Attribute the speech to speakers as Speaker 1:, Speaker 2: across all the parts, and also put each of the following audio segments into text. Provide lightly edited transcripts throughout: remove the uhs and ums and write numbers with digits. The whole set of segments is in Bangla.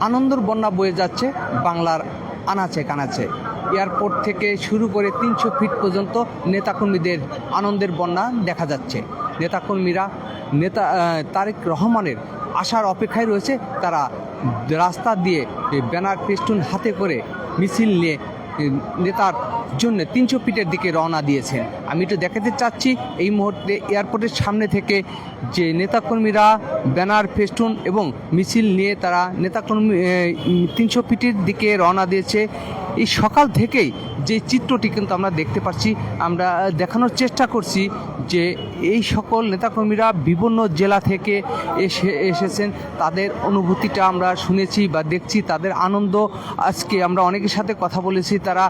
Speaker 1: আনন্দের বন্যা বয়ে যাচ্ছে বাংলার আনাচে কানাচে। এয়ারপোর্ট থেকে শুরু করে 300 ফিট পর্যন্ত নেতাকর্মীদের আনন্দের বন্যা দেখা যাচ্ছে। নেতাকর্মীরা তারেক রহমানের আসার অপেক্ষায় রয়েছে। তারা রাস্তা দিয়ে ব্যানার ফেস্টুন হাতে করে মিছিল নিয়ে নেতার জন্য 300 ফিটের দিকে রওনা দিয়েছেন। আমি একটু দেখাতে চাচ্ছি এই মুহূর্তে এয়ারপোর্টের সামনে থেকে যে নেতাকর্মীরা ব্যানার ফেস্টুন এবং মিছিল নিয়ে তারা 300 ফিটের দিকে রওনা দিয়েছে। এই সকাল থেকেই যে চিত্রটি কিন্তু আমরা দেখতে পাচ্ছি, আমরা দেখানোর চেষ্টা করছি যে এই সকল নেতাকর্মীরা বিভিন্ন জেলা থেকে এসেছেন। তাদের অনুভূতিটা আমরা শুনেছি বা দেখছি, তাদের আনন্দ। আজকে আমরা অনেকের সাথে কথা বলেছি, তারা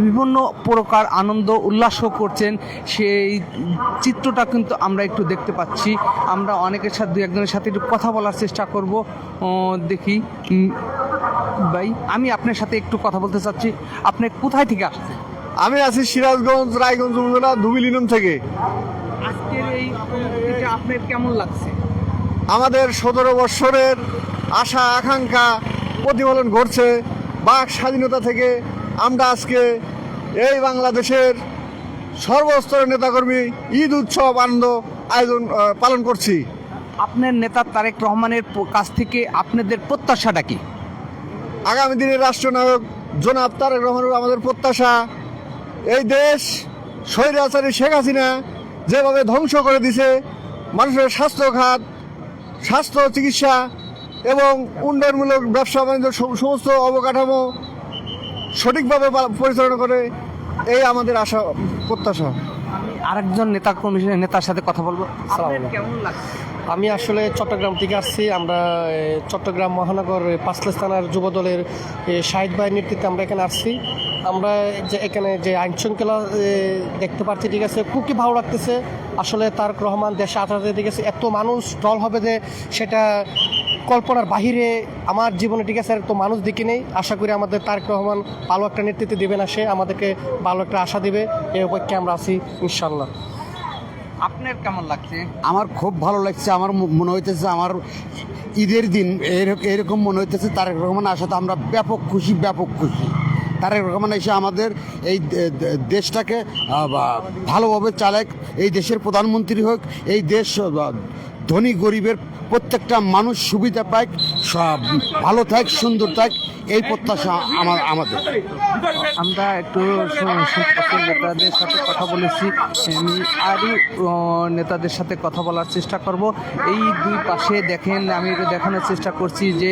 Speaker 1: বিভিন্ন প্রকার আনন্দ উল্লাসও করছেন। সেই চিত্রটা কিন্তু আমরা একটু দেখতে পাচ্ছি। আমরা অনেকের সাথে দু একজনের সাথে একটু কথা বলার চেষ্টা করব। দেখি ভাই, আমি আপনার সাথে একটু কথা বলতে চাচ্ছি। আপনি কোথায় থেকে আসছেন?
Speaker 2: আমি আছি সিরাজগঞ্জ রায়গঞ্জ উপজেলা ধুবিলিনম থেকে।
Speaker 1: আজকের এই অনুভূতিটা আপনার কেমন লাগছে?
Speaker 2: আমাদের 17 বৎসরের আশা আকাঙ্ক্ষা প্রতিফলন ঘটছে। বাক স্বাধীনতা থেকে আমরা আজকে এই বাংলাদেশের সর্বস্তরের নেতাকর্মী ঈদ উৎসব আনন্দ আয়োজন পালন করছি।
Speaker 1: আপনার নেতা তারেক রহমানের কাছ থেকে আপনাদের প্রত্যাশাটা কি?
Speaker 2: আগামী দিনের রাষ্ট্রনায়ক জনাব তারেক রহমানের আমাদের প্রত্যাশা, এই দেশ স্বৈরাচারী শেখ হাসিনা যেভাবে ধ্বংস করে দিছে, মানুষের স্বাস্থ্য খাত, স্বাস্থ্য চিকিৎসা এবং উন্নয়নমূলক ব্যবসা বাণিজ্য সমস্ত অবকাঠামো সঠিকভাবে পরিচালনা করে, এই আমাদের আশা প্রত্যাশা।
Speaker 1: আরেকজন নেতার সাথে কথা বলবো। কেমন লাগছে?
Speaker 3: আমি আসলে চট্টগ্রাম থেকে আসছি। আমরা চট্টগ্রাম মহানগর পাঁচলেস থানার যুবদলের শাহিদ ভাইয়ের নেতৃত্বে আমরা এখানে আসছি। আমরা যে এখানে যে আইনশৃঙ্খলা দেখতে পাচ্ছি, ঠিক আছে, খুবই ভালো লাগতেছে। আসলে তারেক রহমান দেশে আসাতে, ঠিক আছে, এত মানুষ দল হবে যে সেটা কল্পনার বাহিরে আমার জীবনে, ঠিক আছে, তো মানুষ দেখি নেই। আশা করি আমাদের তারেক রহমান ভালো একটা নেতৃত্ব দেবেন, আসে আমাদেরকে ভালো একটা আশা দেবে, এই অপেক্ষায় আমরা আছি ইনশাল্লাহ।
Speaker 1: আপনার কেমন লাগছে?
Speaker 4: আমার খুব ভালো লাগছে। আমার মনে হইতেছে আমার ঈদের দিন এরকম মনে হইতেছে। তারেক রহমান আসাতে আমরা ব্যাপক খুশি। তারেক রহমান এসে আমাদের এই দেশটাকে ভালোভাবে চালাক, এই দেশের প্রধানমন্ত্রী হোক, এই দেশ ধনী গরিবের প্রত্যেকটা মানুষ সুবিধা পায়, ভালো থাক, সুন্দর থাক, এই প্রত্যাশা আমাদের।
Speaker 1: আমরা একটু নেতাদের সাথে কথা বলেছি, আমি আরও নেতাদের সাথে কথা বলার চেষ্টা করব। এই দুই পাশে দেখেন, আমি একটু দেখানোর চেষ্টা করছি যে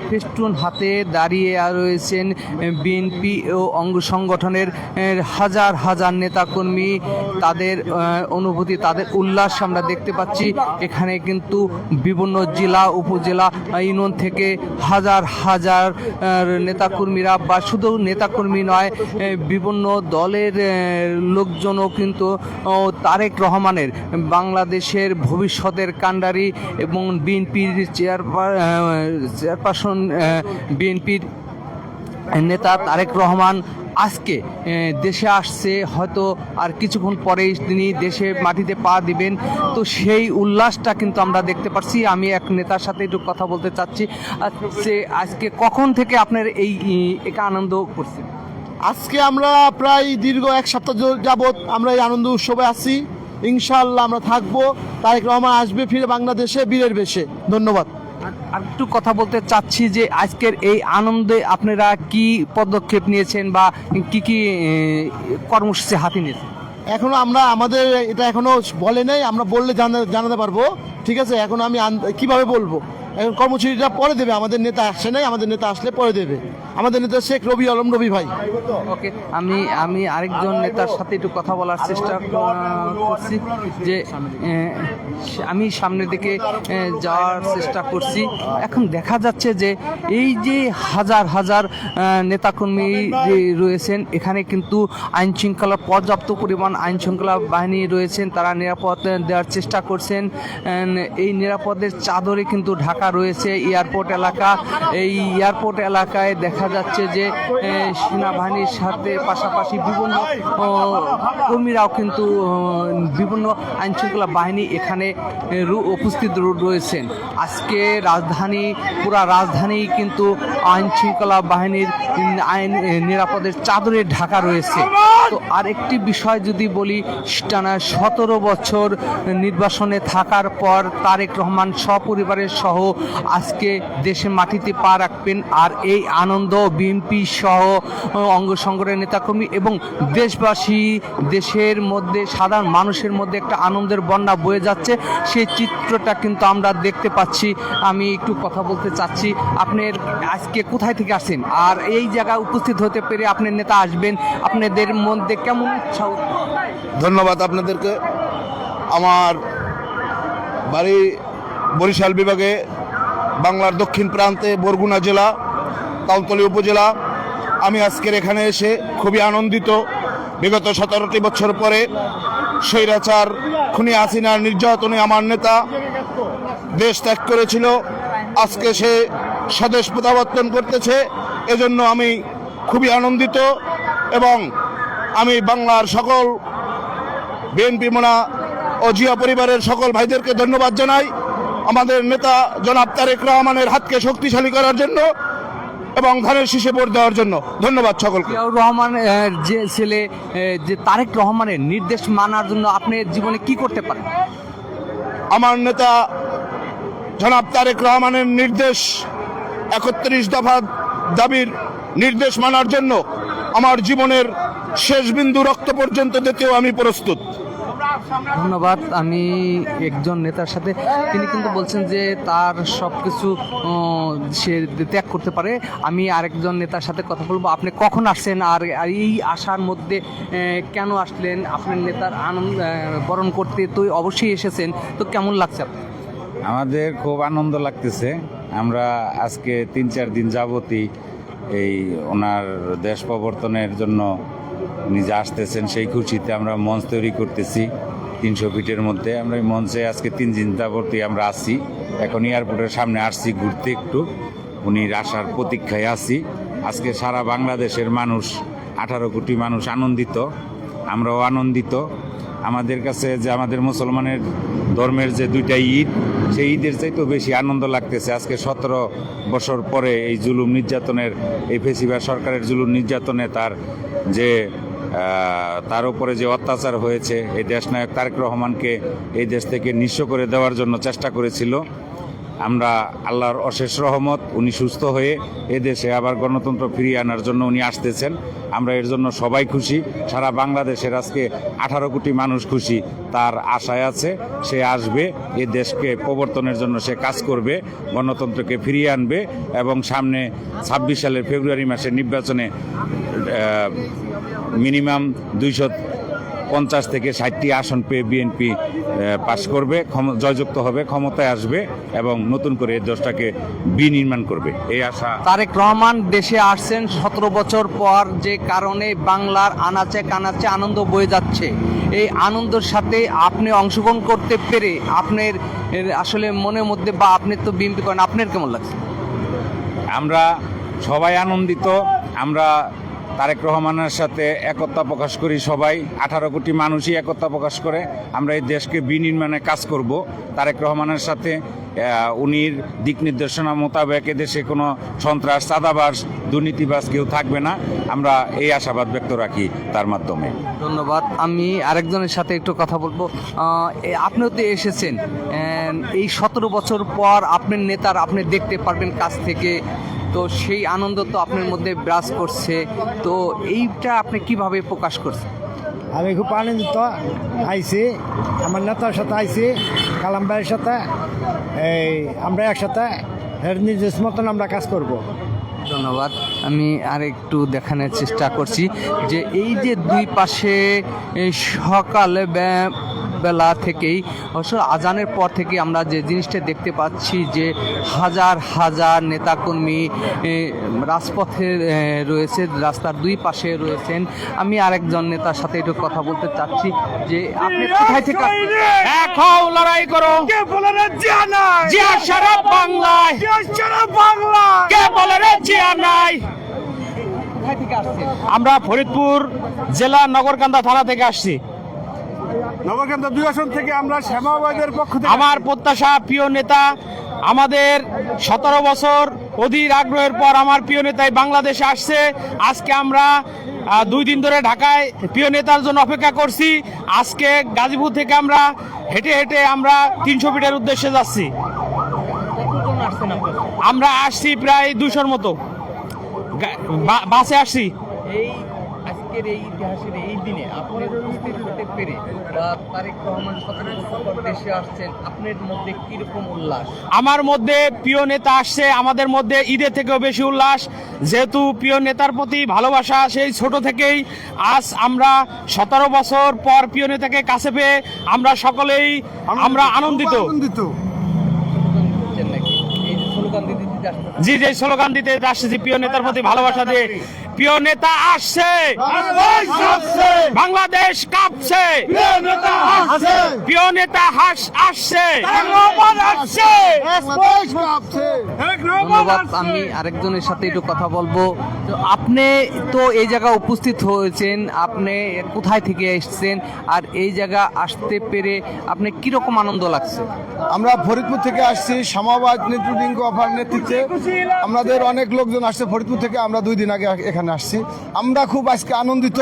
Speaker 1: ফেস্টুন হাতে দাঁড়িয়ে রয়েছেন বিএনপি ও অঙ্গ সংগঠনের হাজার হাজার নেতাকর্মী। তাদের অনুভূতি, তাদের উল্লাস আমরা দেখতে পাচ্ছি। এখানে কিন্তু বিভিন্ন জেলা উপজেলা ইউনিয়ন থেকে হাজার হাজার নেতাকর্মীরা, বা শুধু নেতাকর্মী নয়, বিভিন্ন দলের লোকজনও কিন্তু তারেক রহমানের বাংলাদেশের ভবিষ্যতের কাণ্ডারি এবং বিএনপির চেয়ারপারসন, বিএনপির নেতা তারেক রহমান আজকে দেশে আসছে। হয়তো আর কিছুক্ষণ পরেই তিনি দেশে মাটিতে পা দিবেন। তো সেই উল্লাসটা কিন্তু আমরা দেখতে পাচ্ছি। আমি এক নেতার সাথে একটু কথা বলতে চাচ্ছি। আজকে কখন থেকে আপনার এই আনন্দ করছেন?
Speaker 2: আজকে আমরা প্রায় দীর্ঘ এক সপ্তাহ যাবৎ আমরা এই আনন্দ উৎসবে আছি। ইনশাআল্লাহ আমরা থাকবো। তারেক রহমান আসবে ফিরে বাংলাদেশে বীরের বেশে। ধন্যবাদ।
Speaker 1: আর একটু কথা বলতে চাচ্ছি যে আজকের এই আনন্দে আপনারা কি পদক্ষেপ নিয়েছেন বা কি কর্মসূচি হাতে নিয়েছেন?
Speaker 2: এখনো আমাদের এটা এখনো বলে নাই, আমরা বললে জানাতে পারবো। ঠিক আছে, এখন আমি কিভাবে বলবো? এখন কর্মসূচিটা পরে দেবে। আমাদের নেতা আসে নাই, আমাদের নেতা আসলে পরে দেবে। আমাদের নেতা শেখ রবি আলম রবি ভাই।
Speaker 1: ওকে, আমি আরেকজন নেতার সাথে একটু কথা বলার চেষ্টা করছি যে আমি সামনের দিকে যাওয়ার চেষ্টা করছি। এখন দেখা যাচ্ছে যে এই যে হাজার হাজার নেতাকর্মী রয়েছেন, এখানে কিন্তু আইনশৃঙ্খলা, পর্যাপ্ত পরিমাণ আইনশৃঙ্খলা বাহিনী রয়েছেন। তারা নিরাপদ দেওয়ার চেষ্টা করছেন। এই নিরাপদের চাদরে কিন্তু ঢাকা ঢাকা রয়েছে এয়ারপোর্ট এলাকা। এই এয়ারপোর্ট এলাকায় দেখা যাচ্ছে যে সেনাবাহিনীর সাথে পাশাপাশি বিভিন্ন কর্মীরাও কিন্তু বিভিন্ন আইনশৃঙ্খলা বাহিনী এখানে উপস্থিত রয়েছেন। আজকে পুরা রাজধানী কিন্তু আইনশৃঙ্খলা বাহিনীর আইন নিরাপদের চাদরে ঢাকা রয়েছে। তো আরেকটি বিষয় যদি বলি, টানা 17 বছর নির্বাসনে থাকার পর তারেক রহমান সপরিবারের সহ আজকে দেশের মাটিতে পা রাখবেন। আর এই আনন্দ বিএনপি সহ অঙ্গ সংগঠনের নেতাকর্মী এবং দেশবাসী, দেশের মধ্যে সাধারণ মানুষের মধ্যে একটা আনন্দের বন্যা বয়ে যাচ্ছে, সেই চিত্রটা কিন্তু আমরা দেখতে পাচ্ছি। আমি একটু কথা বলতে চাচ্ছি, আপনার আজকে কোথায় থেকে আসছেন আর এই জায়গায় উপস্থিত হতে পেরে আপনার নেতা আসবেন, আপনাদের মধ্যে কেমন উৎসাহ?
Speaker 5: ধন্যবাদ আপনাদেরকে। আমার বাড়ি বরিশাল বিভাগে বাংলার দক্ষিণ প্রান্তে বরগুনা জেলা তালতলী উপজেলা। আমি আজকের এখানে এসে খুবই আনন্দিত। বিগত 17টি বছর পরে স্বৈরাচার খুনি হাসিনার নির্যাতনে আমার নেতা দেশ ত্যাগ করেছিল, আজকে সে স্বদেশ প্রত্যাবর্তন করতেছে। এজন্য আমি খুবই আনন্দিত এবং আমি বাংলার সকল বিএনপি মোনা ও জিয়া পরিবারের সকল ভাইদেরকে ধন্যবাদ জানাই আমাদের নেতা জনাব তারেক রহমানের হাতকে শক্তিশালী করার জন্য এবং ধানের শীষে ভোট দেওয়ার জন্য। ধন্যবাদ সকলকে।
Speaker 1: জিয়াউর রহমান যে ছেলে যে তারেক রহমানের নির্দেশ মানার জন্য আপনি জীবনে কি করতে পারেন?
Speaker 5: আমার নেতা জনাব তারেক রহমানের নির্দেশ 31 দফা দাবির নির্দেশ মানার জন্য আমার জীবনের শেষ বিন্দু রক্ত পর্যন্ত দিতেও আমি প্রস্তুত।
Speaker 1: ধন্যবাদ। আমি একজন নেতার সাথে, তিনি কিন্তু বলছেন যে তার সব কিছু সে ত্যাগ করতে পারে। আমি আরেকজন নেতার সাথে কথা বলবো। আপনি কখন আসছেন আর এই আশার মধ্যে কেন আসলেন? আপনার নেতার আনন্দ বরণ করতে তো অবশ্যই এসেছেন, তো কেমন লাগছে আপনার?
Speaker 6: আমাদের খুব আনন্দ লাগতেছে। আমরা আজকে 3-4 দিন যাবতই এই ওনার দেশ প্রবর্তনের জন্য নিজে আসতেছেন, সেই খুশিতে আমরা মঞ্চ তৈরি করতেছি 300 ফিটের মধ্যে। আমরা এই মঞ্চে আজকে 3 দিন যাবতই আমরা আসছি। এখন এয়ারপোর্টের সামনে আসছি ঘুরতে, একটু উনির আসার প্রতীক্ষায় আছি। আজকে সারা বাংলাদেশের মানুষ, 18 কোটি মানুষ আনন্দিত, আমরাও আনন্দিত। আমাদের কাছে যে আমাদের মুসলমানের ধর্মের যে 2টা ঈদ, সেই ঈদের চাইতেও বেশি আনন্দ লাগতেছে। আজকে 17 বছর পরে এই জুলুম নির্যাতনের, এই ফেসিবাদ সরকারের জুলুম নির্যাতনে তার উপরে যে অত্যাচার হয়েছে, এই দেশনায়ক তারেক রহমানকে এই দেশ থেকে নিঃস্ব করে দেওয়ার জন্য চেষ্টা করেছিল। আমরা আল্লাহর অশেষ রহমত, উনি সুস্থ হয়ে এদেশে আবার গণতন্ত্র ফিরিয়ে আনার জন্য উনি আসতেছেন। আমরা এর জন্য সবাই খুশি। সারা বাংলাদেশের আজকে 18 কোটি মানুষ খুশি, তার আশায় আছে সে আসবে, এ দেশকে প্রবর্তনের জন্য সে কাজ করবে, গণতন্ত্রকে ফিরিয়ে আনবে এবং সামনে 26 সালের ফেব্রুয়ারি মাসের নির্বাচনে মিনিমাম 250 থেকে 60টি আসন পেয়ে বিএনপি পাশ করবে, জয়যুক্ত হবে, ক্ষমতায় আসবে এবং নতুন করে এই দেশটাকে বিনির্মাণ করবে, এই আশা।
Speaker 1: তারেক রহমান দেশে আসছেন 17 বছর পর, যে কারণে বাংলার আনাচে কানাচে আনন্দ বয়ে যাচ্ছে। এই আনন্দের সাথে আপনি অংশগ্রহণ করতে পেরে আপনার আসলে মনের মধ্যে, বা আপনি তো বিএনপি করেন, আপনার কেমন লাগছে?
Speaker 6: আমরা সবাই আনন্দিত। আমরা তারেক রহমানের সাথে একতা প্রকাশ করি, সবাই 18 কোটি মানুষই একতা প্রকাশ করে। আমরা এই দেশকে বিনির্মাণে কাজ করব তারেক রহমানের সাথে। উনির দিক নির্দেশনা মোতাবেক এদেশে কোনো সন্ত্রাস, চাঁদাবাজ, দুর্নীতিবাজ কেউ থাকবে না। আমরা এই আশাবাদ ব্যক্ত রাখি তার মাধ্যমে।
Speaker 1: ধন্যবাদ। আমি আরেকজনের সাথে একটু কথা বলবো। আপনিও তো এসেছেন, এই 17 বছর পর আপনার নেতার আপনি দেখতে পারবেন কাছ থেকে, তো সেই আনন্দ তো আপনার মধ্যে বিরাজ করছে, তো এইটা আপনি কিভাবে প্রকাশ করছেন?
Speaker 7: আমি খুব আনন্দিত, আইছি আমার নেতার সাথে, আইছি কালাম ভাইয়ের সাথে, আমরা একসাথে নির্দেশ মতন আমরা কাজ করব।
Speaker 1: ধন্যবাদ। আমি আরেকটু দেখানোর চেষ্টা করছি যে এই যে দুই পাশে সকালে সকালবেলা থেকেই আসলে আজানের পর থেকে আমরা যে জিনিসটা দেখতে পাচ্ছি যে হাজার হাজার নেতাকর্মী রাজপথে রয়েছে, রাস্তার দুই পাশে রয়েছেন। আমি আরেকজন নেতার সাথে একটু কথা বলতে চাচ্ছি যে আপনি কোথায় থেকে আসছেন?
Speaker 8: এখন লড়াই করো কে বলে রে জিয়া নাই, জিয়া সারা বাংলায়, জিয়া সারা বাংলা কে বলে রে জিয়া নাই।
Speaker 1: কোথায় থেকে আসছেন?
Speaker 8: আমরা ফরিদপুর জেলা নগরকান্দা থানা থেকে আসছি।
Speaker 2: নবকান্দা 2 আসন থেকে আমরা শ্যামাবাদের পক্ষ থেকে
Speaker 8: আমার প্রত্যাশা প্রিয় নেতা, আমাদের 17 বছর অধীর আগ্রহের পর আমার প্রিয় নেতাই বাংলাদেশে আসছে। আজকে আমরা 2 দিন ধরে ঢাকায় প্রিয় নেতার জন্য অপেক্ষা করছি। আজকে গাজীপুর থেকে আমরা হেঁটে হেঁটে আমরা 300 ফিটের উদ্দেশ্যে যাচ্ছি।
Speaker 1: কতজন আসছেন আপনারা?
Speaker 8: আমরা আসছি প্রায় 200-র মতো, বাসে আসছি।
Speaker 1: এই আজকের এই ইতিহাসের এই দিনে আপনি উপস্থিত হতে পেরে তারেক রহমান 17 বছর পর দেশে আসছেন, আপনার মধ্যে কিরকম উল্লাস?
Speaker 8: আমার মধ্যে প্রিয় নেতা আসছে, আমাদের মধ্যে ঈদের থেকেও বেশি উল্লাস, যেহেতু প্রিয় নেতার প্রতি ভালোবাসা সেই ছোট থেকেই। আজ আমরা 17 বছর পর প্রিয় নেতাকে কাছে পেয়ে আমরা সকলেই আমরা আনন্দিত।
Speaker 1: দিচ্ছেন নাকি? এই যে স্লোগান দিতে দিতে আসছেন।
Speaker 8: জি, যে স্লোগান দিতে আসছি প্রিয় নেতার প্রতি ভালোবাসা দিয়ে। প্রিয় নেতা আসছে, বাংলাদেশ কাঁপছে, প্রিয় নেতা আসছে,
Speaker 1: ধন্যবাদ। আমি আরেকজনের সাথে একটু কথা বলবো। তো আপনি তো এই জায়গা উপস্থিত হয়েছেন, আপনি কোথায় থেকে এসেছেন আর এই জায়গা আসতে পেরে আপনি কিরকম আনন্দ লাগছে?
Speaker 2: আমরা ফরিদপুর থেকে আসছি, শ্যামাবাদ নেতৃত্ব অফার নেতৃত্বে আমাদের অনেক লোকজন আসছে ফরিদপুর থেকে। আমরা 2 দিন আগে এখানে আসছি। আমরা খুব আজকে আনন্দিত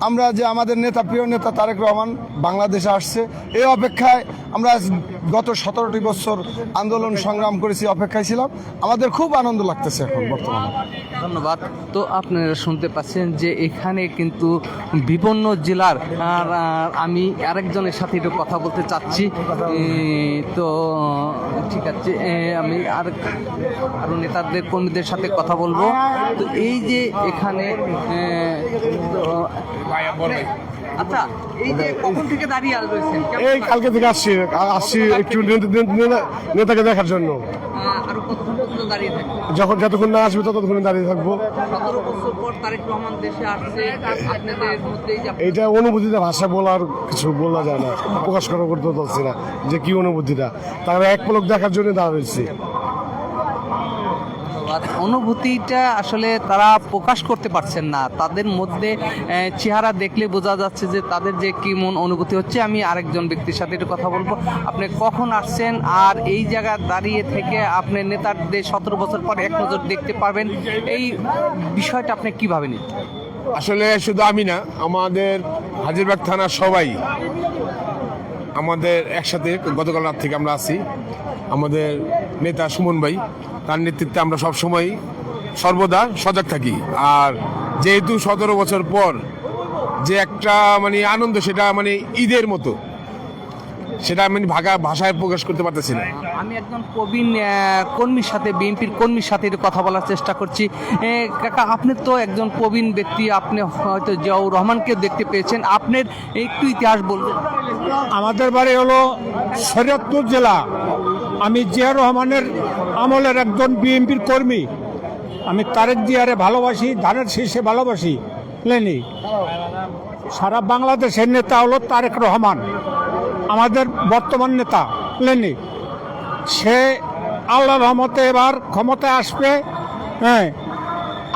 Speaker 2: আমরা যে আমাদের নেতা প্রিয় নেতা তারেক রহমান বাংলাদেশে আসছে। এই অপেক্ষায় আমরা গত 17টি বছর আন্দোলন সংগ্রাম করেছি, অপেক্ষায় ছিলাম। আমাদের খুব আনন্দ লাগতেছে এখন বর্তমানে।
Speaker 1: ধন্যবাদ। তো আপনারা শুনতে পাচ্ছেন যে এখানে কিন্তু বিভিন্ন জেলার আমি আরেকজনের সাথে একটু কথা বলতে চাচ্ছি। তো ঠিক আছে, আমি আরো নেতাদের কর্মীদের সাথে কথা বলবো। তো এই যে এখানে আচ্ছা, এই যে কখন থেকে দাঁড়িয়ে রয়েছেন?
Speaker 2: এই কালকে থেকে আসছি একটু নেতাকে দেখার জন্য।
Speaker 1: আরো কতক্ষণ পর্যন্ত দাঁড়িয়ে থাকবেন?
Speaker 2: যতক্ষণ না আসবে ততক্ষণ দাঁড়িয়ে থাকবো।
Speaker 1: 17 বছর পর তারেক রহমান দেশে আসছে, আপনাদের মধ্যে এই যে
Speaker 2: এইটা অনুভূতিটা ভাষা বলার কিছু বলা যায় না, প্রকাশ করতে পারছি না যে কি অনুভূতিটা। তারা এক পলক দেখার জন্য দাঁড়িয়েছি।
Speaker 1: অনুভূতিটা আসলে তারা প্রকাশ করতে পারছেন না, তাদের মধ্যে চেহারা দেখলে বোঝা যাচ্ছে যে তাদের যে কি মন অনুভূতি হচ্ছে। আমি আরেকজন ব্যক্তির সাথে একটু কথা বলবো। আপনি কখন আসছেন আর এই জায়গায় দাঁড়িয়ে থেকে আপনি নেতাদের 17 বছর পর এক নজর দেখতে পারবেন, এই বিষয়টা আপনি কিভাবে নিন?
Speaker 9: আসলে শুধু আমি না, আমাদের হাজিরবাগ থানার সবাই আমাদের একসাথে গতকাল রাত থেকে আমরা আছি। আমাদের নেতা সুমন ভাই, তার নেতৃত্বে আমরা সবসময় সর্বদা সজাগ থাকি। আর যেহেতু 17 বছর পর যে একটা মানে আনন্দ, সেটা মানে ঈদের মতো, সেটা আমি ভাষায় প্রকাশ করতে পারতেছি না।
Speaker 1: আমি একজন প্রবীণ কর্মীর সাথে, বিএনপির কর্মীর সাথে একটু কথা বলার চেষ্টা করছি। কাকা, আপনি তো একজন প্রবীণ ব্যক্তি, আপনি হয়তো জিয়াউর রহমানকে দেখতে পেয়েছেন, আপনার একটু ইতিহাস বলবেন?
Speaker 7: আমাদের বাড়ি হলো শরীয়তপুর জেলা। আমি জিয়া রহমানের আমলের একজন বিএনপির কর্মী। আমি তারেক জিয়ারে ভালোবাসি, ধানের শীর্ষে ভালোবাসি। বুঝলেনি, সারা বাংলাদেশের নেতা হলো তারেক রহমান, আমাদের বর্তমান নেতা। বুঝলেনি, সে আল্লাহর রহমতে এবার ক্ষমতায় আসবে। হ্যাঁ,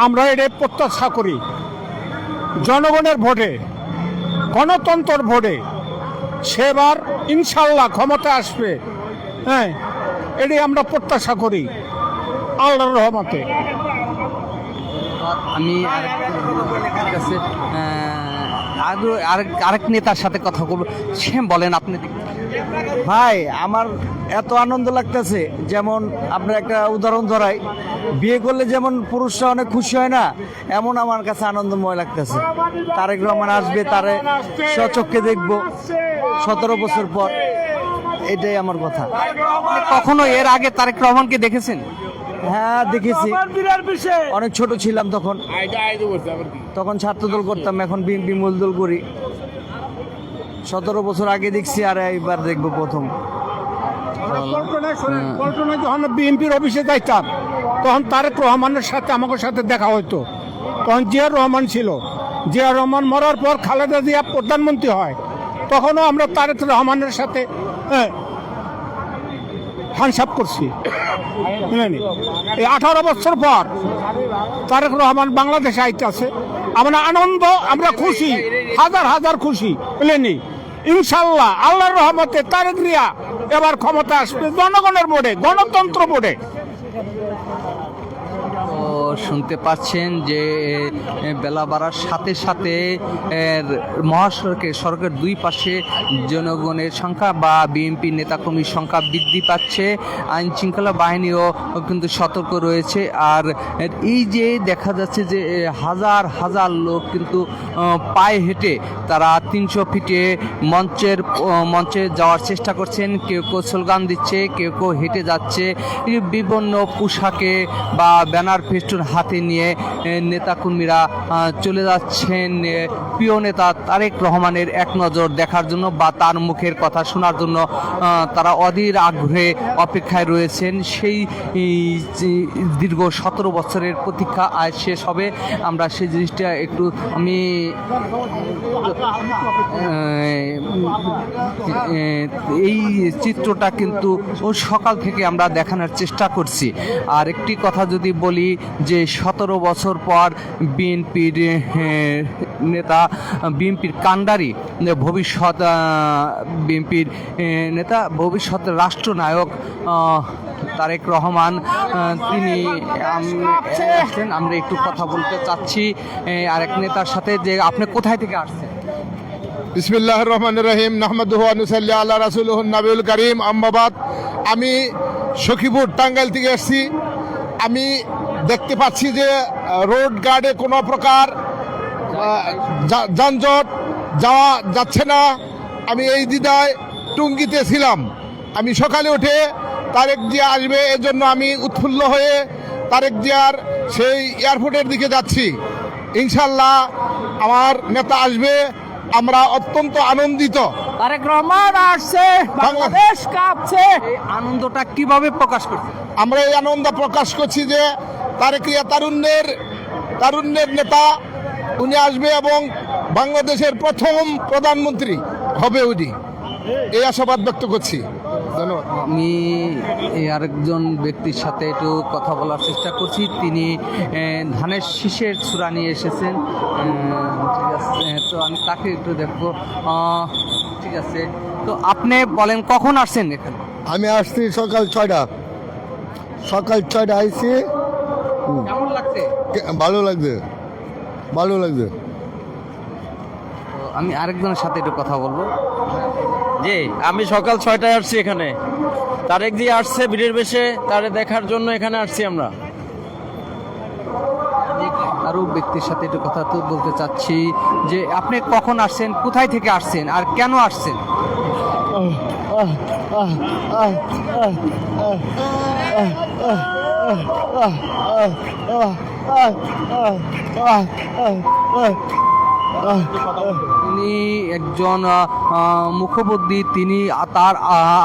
Speaker 7: আমরা এটা প্রত্যাশা করি। জনগণের ভোটে, গণতন্ত্রের ভোটে সেবার ইনশাল্লাহ ক্ষমতায় আসবে। হ্যাঁ, এটাই আমরা প্রত্যাশা করি আল্লাহর রহমতে।
Speaker 1: আমি আরেক নেতার সাথে কথা বলবো। সে বলেন আপনি।
Speaker 10: ভাই, আমার এত আনন্দ লাগতেছে, যেমন আপনার একটা উদাহরণ ধরাই, বিয়ে করলে যেমন পুরুষরা অনেক খুশি হয় না, এমন আমার কাছে আনন্দময় লাগতেছে। তারেক রহমান আসবে, তারে স্বচক্ষে দেখবো 17 বছর পর, এটাই আমার কথা।
Speaker 1: কখনো এর আগে তারেক রহমানকে দেখেছেন?
Speaker 10: হ্যাঁ, দেখেছি। অনেক ছোট ছিলাম তখন, তখন ছাত্রদল করতাম, এখন বিএনপি মূল দল করি। 17 বছর আগে দেখছি আর এইবার দেখবো প্রথম।
Speaker 7: পল্টনায় যখন বিএনপির অফিসে যাইতাম তখন তারেক রহমানের সাথে আমাদের সাথে দেখা হইতো, তখন জিয়াউর রহমান ছিল। জিয়াউর রহমান মরার পর খালেদা জিয়া প্রধানমন্ত্রী হয়, তখনও আমরা তারেক রহমানের সাথে হ্যান্ডশাপ করছি। বুঝলেন, এই 18 বছর পর তারেক রহমান বাংলাদেশে আইতেছে, আমরা আনন্দ, আমরা খুশি, হাজার হাজার খুশি। বুঝলেন, ইনশাল্লাহ আল্লাহর রহমতে তারেক জিয়া এবার ক্ষমতা আসবে জনগণের ভোটে, গণতন্ত্র ভোটে।
Speaker 1: তো শুনতে পাচ্ছেন যে বেলা বাড়ার সাথে সাথে সড়কের দুই পাশে জনগণের সংখ্যা বা বিএনপি নেতাকর্মীর সংখ্যা বৃদ্ধি পাচ্ছে। আইন শৃঙ্খলা বাহিনীও কিন্তু সতর্ক রয়েছে। আর এই যে দেখা যাচ্ছে যে হাজার হাজার লোক কিন্তু পায়ে হেঁটে তারা 300 ফিটে মঞ্চে যাওয়ার চেষ্টা করছেন। কেউ কেউ স্লোগান দিচ্ছে, কেউ কেউ হেঁটে যাচ্ছে। বিভিন্ন পোশাকে বা ব্যানার ফেস্টুন হাতে নিয়ে নেতাকর্মীরা চলে যাচ্ছেন প্রিয় নেতা তারেক রহমানের এক নজর দেখার জন্য বা তার মুখের কথা শোনার জন্য। তারা অধীর আগ্রহে অপেক্ষায় রয়েছেন। সেই দীর্ঘ 17 বছরের প্রতীক্ষা আজ শেষ হবে। আমরা সেই জিনিসটা একটু এই চিত্রটা কিন্তু সকাল থেকে আমরা দেখানোর চেষ্টা করছি। আর একটি কথা যদি বলি যে 17 বছর পর বিএনপির নেতা, বিএনপির কাণ্ডারি, ভবিষ্যৎ বিএনপির নেতা, ভবিষ্যৎ রাষ্ট্রনায়ক তারেক রহমান তিনি আসছেন। আমরা একটু কথা বলতে চাচ্ছি আরেক নেতার সাথে যে আপনি কোথায় থেকে আসছেন?
Speaker 5: বিসমিল্লাহির রহমানির রহিম, নাহমাদুহু ওয়া নুসাল্লি আলা রাসূলিহিন নবিয়ুল কারীম, আম্মা বাদ। আমি সখীপুর টাঙ্গাইল থেকে এসেছি। আমি দেখতে পাচ্ছি যে রোড গার্ডে কোনো প্রকার যানজট যাওয়া যাচ্ছে না। আমি এই দ্বিধায় টুঙ্গিতে ছিলাম। আমি সকালে উঠে তারেক জিয়া আসবে এজন্য আমি উৎফুল্ল হয়ে তারেক জিয়ার সেই এয়ারপোর্টের দিকে যাচ্ছি। ইনশাল্লাহ আমার নেতা আসবে, আমরা অত্যন্ত আনন্দিত।
Speaker 8: তারেক রহমান আসছে, বাংলাদেশ কাঁপছে।
Speaker 1: এই আনন্দটা কিভাবে প্রকাশ করছে?
Speaker 5: আমরা এই আনন্দ প্রকাশ করছি যে তারেক জিয়া তারুণ্যের নেতা, উনি আসবে এবং বাংলাদেশের প্রথম প্রধানমন্ত্রী হবে উনি, এই আশাবাদ ব্যক্ত করছি। ধন্যবাদ।
Speaker 1: আমি আরেকজন ব্যক্তির সাথে একটু কথা বলার চেষ্টা করছি। তিনি ধানের শীষের চূড়া নিয়ে এসেছেন। ঠিক আছে, তো আমি তাকে একটু দেখবো। ঠিক আছে, তো আপনি বলেন কখন আসছেন এখানে?
Speaker 2: আমি আসছি সকাল 6টা আইছি।
Speaker 1: কেমন লাগছে?
Speaker 2: ভালো লাগছে।
Speaker 1: তো আমি আরেকজনের সাথে একটু কথা বলবো।
Speaker 10: জি, আমি সকাল 6টায় আসছি এখানে। তারেক জিয়া আসছে ভিড়ের বেশে, তারে দেখার জন্য এখানে আসছি আমরা।
Speaker 1: আরও ব্যক্তির সাথে একটু কথা তো বলতে চাচ্ছি যে আপনি কখন আসছেন, কোথায় থেকে আসছেন আর কেন আসছেন? তিনি একজন মুখবদ্ধী। তিনি তার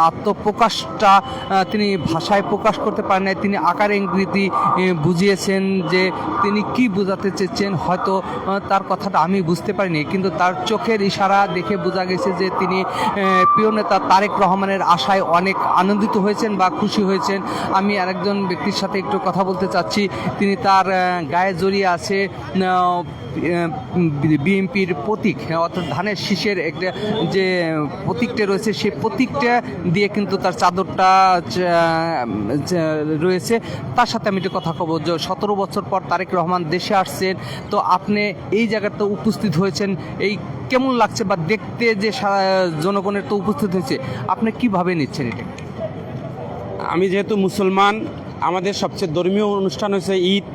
Speaker 1: আত্মপ্রকাশটা তিনি ভাষায় প্রকাশ করতে পারেন না। তিনি আকার ইঙ্গিতে বুঝিয়েছেন যে তিনি কি বোঝাতে চেয়েছেন। হয়তো তার কথাটা আমি বুঝতে পারিনি, কিন্তু তার চোখের ইশারা দেখে বোঝা গেছে যে তিনি প্রিয় নেতা তারেক রহমানের আশায় অনেক আনন্দিত হয়েছেন বা খুশি হয়েছেন। আমি আরেকজন ব্যক্তির সাথে একটু কথা বলতে চাচ্ছি। তিনি তার গায়ে জড়িয়ে আছে বিএনপির প্রতীক, অর্থাৎ ধানের শীষের একটা যে প্রতীকটা রয়েছে, সেই প্রতীকটা দিয়ে কিন্তু তার চাদরটা রয়েছে। তার সাথে আমি একটু কথা কব যে 17 বছর পর তারেক রহমান দেশে আসছেন। তো আপনি এই জায়গাতে উপস্থিত হয়েছেন, এই কেমন লাগছে বা দেখতে যে জনগণের তো উপস্থিত হয়েছে, আপনি কিভাবে নিচ্ছেন এটা?
Speaker 8: আমি যেহেতু মুসলমান, আমাদের সবচেয়ে ধর্মীয় অনুষ্ঠান হচ্ছে ঈদ।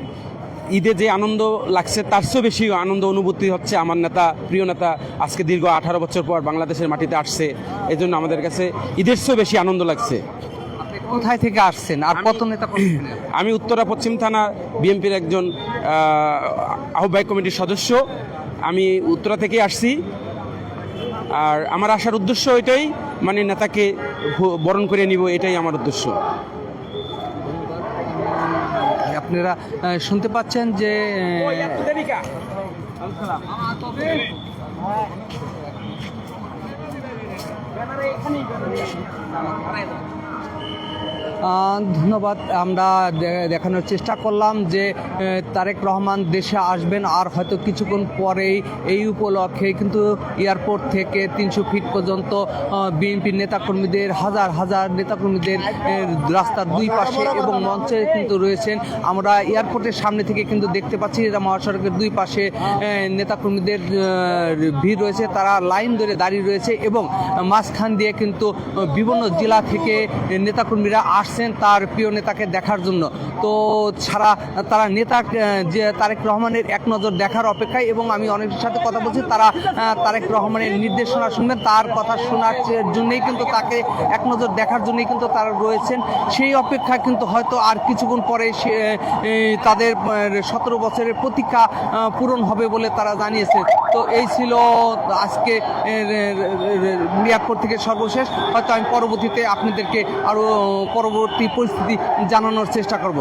Speaker 8: ঈদে যে আনন্দ লাগছে তার চেয়েও বেশি আনন্দ অনুভূতি হচ্ছে আমার নেতা, প্রিয় নেতা আজকে দীর্ঘ 18 বছর পর বাংলাদেশের মাটিতে আসছে। এই জন্য আমাদের কাছে ঈদের চেয়েও বেশি আনন্দ লাগছে।
Speaker 1: আপনি কোথায় থেকে আসছেন আর কত নেতা?
Speaker 8: আমি উত্তরা পশ্চিম থানা বিএনপির একজন আহ্বায়ক কমিটির সদস্য। আমি উত্তরা থেকে আসছি। আর আমার আসার উদ্দেশ্য এটাই, মানে নেতাকে বরণ করে নিব, এটাই আমার উদ্দেশ্য।
Speaker 1: আপনারা শুনতে পাচ্ছেন যে ধন্যবাদ। আমরা দেখানোর চেষ্টা করলাম যে তারেক রহমান দেশে আসবেন আর হয়তো কিছুক্ষণ পরেই এই উপলক্ষে কিন্তু এয়ারপোর্ট থেকে 300 ফিট পর্যন্ত বিএনপির নেতাকর্মীদের হাজার হাজার নেতাকর্মীদের রাস্তার দুই পাশে এবং মঞ্চে কিন্তু রয়েছেন। আমরা এয়ারপোর্টের সামনে থেকে কিন্তু দেখতে পাচ্ছি এটা মহাসড়কের দুই পাশে নেতাকর্মীদের ভিড় রয়েছে, তারা লাইন ধরে দাঁড়িয়ে রয়েছে এবং মাঝখান দিয়ে কিন্তু বিভিন্ন জেলা থেকে নেতাকর্মীরা আসছেন তার প্রিয় নেতাকে দেখার জন্য। তো তারা নেতা যে তারেক রহমানের এক নজর দেখার অপেক্ষায়, এবং আমি অনেকের সাথে কথা বলছি, তারা তারেক রহমানের নির্দেশনা শুনবেন, তার কথা শোনার জন্যই কিন্তু তাকে এক নজর দেখার জন্যই কিন্তু তারা রয়েছেন। সেই অপেক্ষা কিন্তু হয়তো আর কিছুক্ষণ পরে তাদের 17 বছরের প্রতীক্ষা পূরণ হবে বলে তারা জানিয়েছেন। তো এই ছিল আজকে এয়ারপোর্ট থেকে সর্বশেষ। হয়তো আমি পরবর্তীতে আপনাদেরকে আরও পরবর্তী পরিস্থিতি জানানোর চেষ্টা করব।